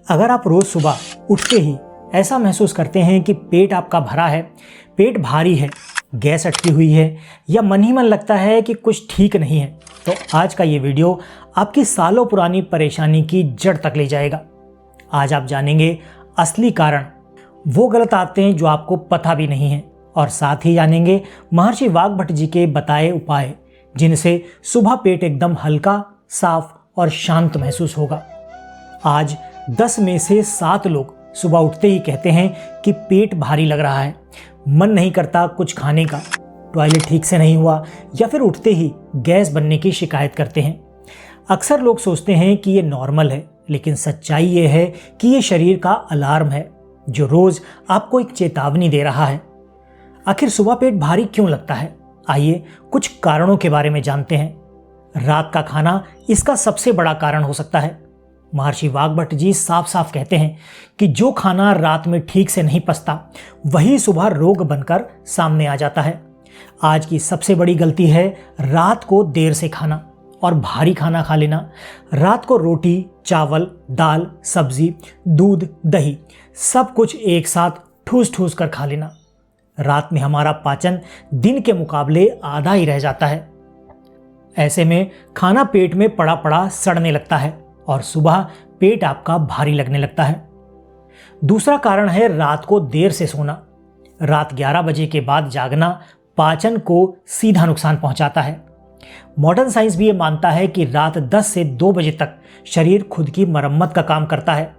अगर आप रोज सुबह उठते ही ऐसा महसूस करते हैं कि पेट आपका भरा है, पेट भारी है, गैस अटकी हुई है या मन ही मन लगता है कि कुछ ठीक नहीं है, तो आज का ये वीडियो आपकी सालों पुरानी परेशानी की जड़ तक ले जाएगा। आज आप जानेंगे असली कारण, वो गलत आदतें जो आपको पता भी नहीं है, और साथ ही जानेंगे महर्षि वाग्भट जी के बताए उपाय जिनसे सुबह पेट एकदम हल्का, साफ और शांत महसूस होगा। आज 10 में से 7 लोग सुबह उठते ही कहते हैं कि पेट भारी लग रहा है, मन नहीं करता कुछ खाने का, टॉयलेट ठीक से नहीं हुआ या फिर उठते ही गैस बनने की शिकायत करते हैं। अक्सर लोग सोचते हैं कि ये नॉर्मल है, लेकिन सच्चाई ये है कि ये शरीर का अलार्म है जो रोज आपको एक चेतावनी दे रहा है। आखिर सुबह पेट भारी क्यों लगता है? आइए कुछ कारणों के बारे में जानते हैं। रात का खाना इसका सबसे बड़ा कारण हो सकता है। महर्षि वाग्भट जी साफ साफ कहते हैं कि जो खाना रात में ठीक से नहीं पचता वही सुबह रोग बनकर सामने आ जाता है। आज की सबसे बड़ी गलती है रात को देर से खाना और भारी खाना खा लेना। रात को रोटी, चावल, दाल, सब्जी, दूध, दही सब कुछ एक साथ ठूस ठूस कर खा लेना। रात में हमारा पाचन दिन के मुकाबले आधा ही रह जाता है। ऐसे में खाना पेट में पड़ा पड़ा सड़ने लगता है और सुबह पेट आपका भारी लगने लगता है। दूसरा कारण है रात को देर से सोना। रात 11 बजे के बाद जागना पाचन को सीधा नुकसान पहुंचाता है। मॉडर्न साइंस भी ये मानता है कि रात 10 से 2 बजे तक शरीर खुद की मरम्मत का काम करता है।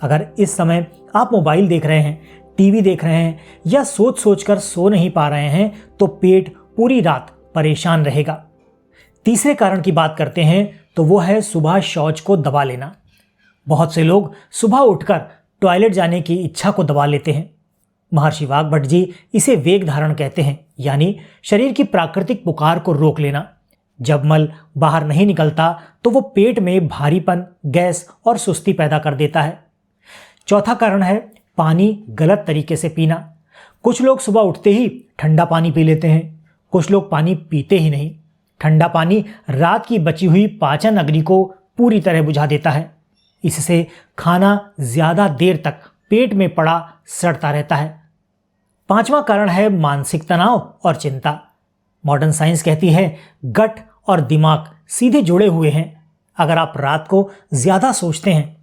अगर इस समय आप मोबाइल देख रहे हैं, टीवी देख रहे हैं या सोच सोच कर सो नहीं पा रहे हैं तो पेट पूरी रात परेशान रहेगा। तीसरे कारण की बात करते हैं तो वो है सुबह शौच को दबा लेना। बहुत से लोग सुबह उठकर टॉयलेट जाने की इच्छा को दबा लेते हैं। महर्षि वाग्भट जी इसे वेग धारण कहते हैं, यानी शरीर की प्राकृतिक पुकार को रोक लेना। जब मल बाहर नहीं निकलता तो वो पेट में भारीपन, गैस और सुस्ती पैदा कर देता है। चौथा कारण है पानी गलत तरीके से पीना। कुछ लोग सुबह उठते ही ठंडा पानी पी लेते हैं, कुछ लोग पानी पीते ही नहीं। ठंडा पानी रात की बची हुई पाचन अग्नि को पूरी तरह बुझा देता है। इससे खाना ज्यादा देर तक पेट में पड़ा सड़ता रहता है। पांचवा कारण है मानसिक तनाव और चिंता। मॉडर्न साइंस कहती है गट और दिमाग सीधे जुड़े हुए हैं। अगर आप रात को ज्यादा सोचते हैं,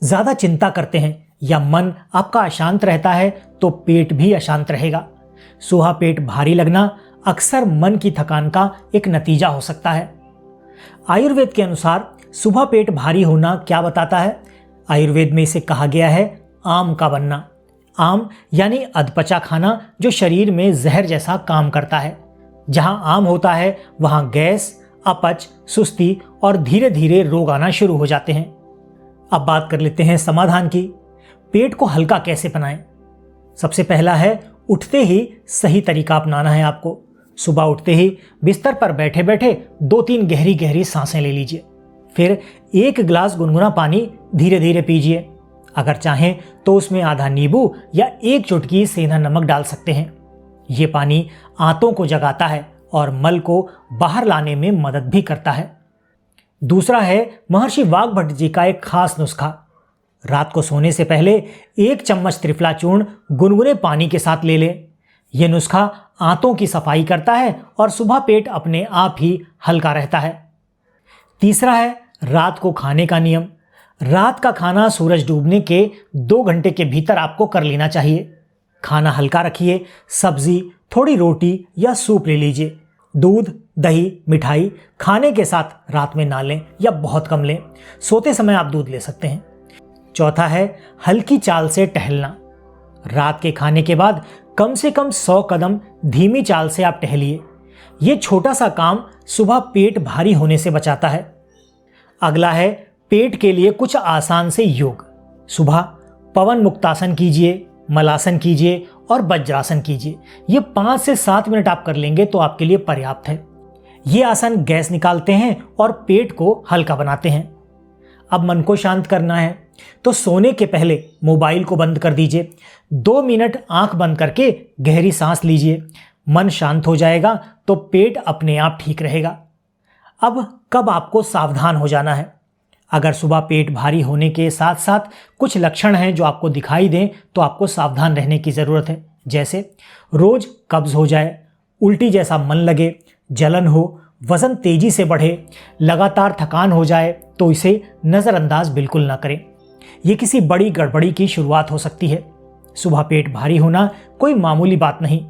ज्यादा चिंता करते हैं या मन आपका अशांत रहता है तो पेट भी अशांत रहेगा। सुबह पेट भारी लगना अक्सर मन की थकान का एक नतीजा हो सकता है। आयुर्वेद के अनुसार सुबह पेट भारी होना क्या बताता है? आयुर्वेद में इसे कहा गया है आम का बनना। आम यानी अधपचा खाना जो शरीर में जहर जैसा काम करता है। जहां आम होता है वहां गैस, अपच, सुस्ती और धीरे धीरे रोग आना शुरू हो जाते हैं। अब बात कर लेते हैं समाधान की। पेट को हल्का कैसे बनाएं? सबसे पहला है उठते ही सही तरीका अपनाना है आपको। सुबह उठते ही बिस्तर पर बैठे बैठे 2-3 गहरी गहरी सांसें ले लीजिए। फिर 1 गिलास गुनगुना पानी धीरे धीरे पीजिए। अगर चाहें तो उसमें आधा नींबू या 1 चुटकी सेंधा नमक डाल सकते हैं। ये पानी आंतों को जगाता है और मल को बाहर लाने में मदद भी करता है। दूसरा है महर्षि वाग्भट जी का एक खास नुस्खा। रात को सोने से पहले 1 चम्मच त्रिफला चूर्ण गुनगुने पानी के साथ ले लें। यह नुस्खा आंतों की सफाई करता है और सुबह पेट अपने आप ही हल्का रहता है। तीसरा है रात को खाने का नियम। रात का खाना सूरज डूबने के 2 घंटे के भीतर आपको कर लेना चाहिए। खाना हल्का रखिए, सब्जी, थोड़ी रोटी या सूप ले लीजिए। दूध, दही, मिठाई खाने के साथ रात में ना लें या बहुत कम लें। सोते समय आप दूध ले सकते हैं। चौथा है हल्की चाल से टहलना। रात के खाने के बाद कम से कम 100 कदम धीमी चाल से आप टहलिए। यह छोटा सा काम सुबह पेट भारी होने से बचाता है। अगला है पेट के लिए कुछ आसान से योग। सुबह पवन मुक्तासन कीजिए, मलासन कीजिए और वज्रासन कीजिए। ये 5 से 7 मिनट आप कर लेंगे तो आपके लिए पर्याप्त है। ये आसन गैस निकालते हैं और पेट को हल्का बनाते हैं। अब मन को शांत करना है तो सोने के पहले मोबाइल को बंद कर दीजिए। 2 मिनट आंख बंद करके गहरी सांस लीजिए। मन शांत हो जाएगा तो पेट अपने आप ठीक रहेगा। अब कब आपको सावधान हो जाना है? अगर सुबह पेट भारी होने के साथ साथ कुछ लक्षण हैं जो आपको दिखाई दें तो आपको सावधान रहने की ज़रूरत है। जैसे रोज कब्ज हो जाए, उल्टी जैसा मन लगे, जलन हो, वज़न तेजी से बढ़े, लगातार थकान हो जाए तो इसे नज़रअंदाज बिल्कुल ना करें। ये किसी बड़ी गड़बड़ी की शुरुआत हो सकती है। सुबह पेट भारी होना कोई मामूली बात नहीं।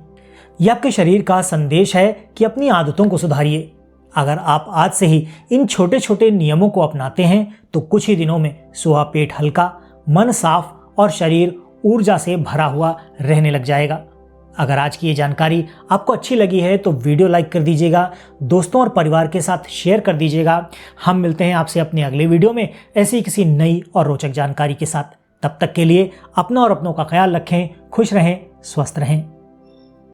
यह आपके शरीर का संदेश है कि अपनी आदतों को सुधारिए। अगर आप आज से ही इन छोटे छोटे नियमों को अपनाते हैं तो कुछ ही दिनों में सुबह पेट हल्का, मन साफ और शरीर ऊर्जा से भरा हुआ रहने लग जाएगा। अगर आज की ये जानकारी आपको अच्छी लगी है तो वीडियो लाइक कर दीजिएगा, दोस्तों और परिवार के साथ शेयर कर दीजिएगा। हम मिलते हैं आपसे अपने अगले वीडियो में ऐसी किसी नई और रोचक जानकारी के साथ। तब तक के लिए अपना और अपनों का ख्याल रखें, खुश रहें, स्वस्थ रहें।